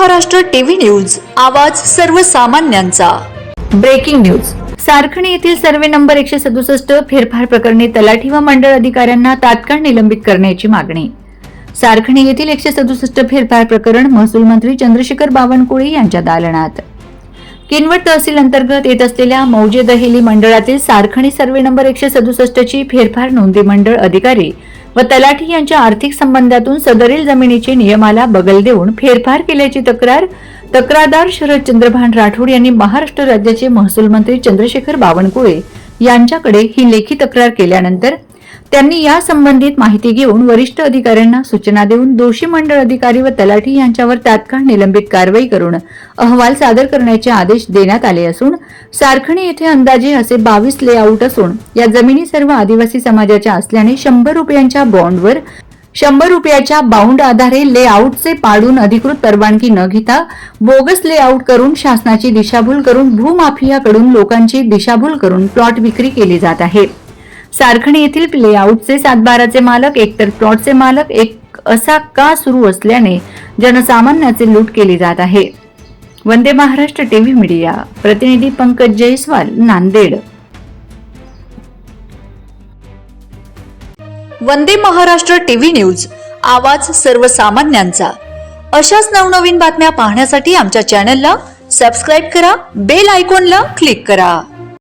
Maharashtra TV news, आवाज सर्वसामान्यांचा। Breaking news. सारखणी येथील सर्वे नंबर 167 फेरफार प्रकरणी तलाठी व मंडळ अधिकाऱ्यांना तात्काळ निलंबित करण्याची मागणी। सारखणी येथील 167 फेरफार प्रकरण महसूल मंत्री चंद्रशेखर बावनकुळे यांच्या दालनात। किनवट तहसील अंतर्गत येत असलेल्या मौजे दहेली मंडळातील सारखणी सर्वे नंबर 167 ची फेरफार नोंदी मंडळ अधिकारी व तलाठी यांच्या आर्थिक संबंधातून सदरील जमिनीचे नियमाला बगल देऊन फेरफार केल्याची तक्रारदार शरद चंद्रभान राठोड यांनी महाराष्ट्र राज्याचे महसूल मंत्री चंद्रशेखर बावनकुळे यांच्याकडे ही लेखी तक्रार केल्यानंतर त्यांनी या संबंधित माहिती घेऊन वरिष्ठ अधिकाऱ्यांना सूचना देऊन दोषी मंडळ अधिकारी व तलाठी यांच्यावर तात्काळ निलंबित कारवाई करून अहवाल सादर करण्याचे आदेश देण्यात आले असून सारखणी येथे अंदाजे असे 22 लेआउट असून या जमिनी सर्व आदिवासी समाजाच्या असल्याने 100 रुपयांच्या बॉन्डवर 100 रुपयाच्या बाउंड आधारे लेआउटचे पाडून अधिकृत परवानगी न घेता बोगस लेआउट करून शासनाची दिशाभूल करून भूमाफियाकडून लोकांची दिशाभूल करून प्लॉट विक्री केली जात आहे। सारखणी येथील लेआउटचे 7/12चे मालक एकतर प्लॉटचे मालक एक असा का सुरू असल्याने जनसामान्याचे लूट केली जात आहे। वंदे महाराष्ट्र टीव्ही मीडिया प्रतिनिधी पंकज जयस्वाल, नांदेड। वंदे महाराष्ट्र टीव्ही न्यूज, आवाज सर्वसामान्यांचा। अशाच नवनवीन बातम्या पाहण्यासाठी आमच्या चॅनलला सबस्क्राइब करा, बेल आयकॉनला क्लिक करा।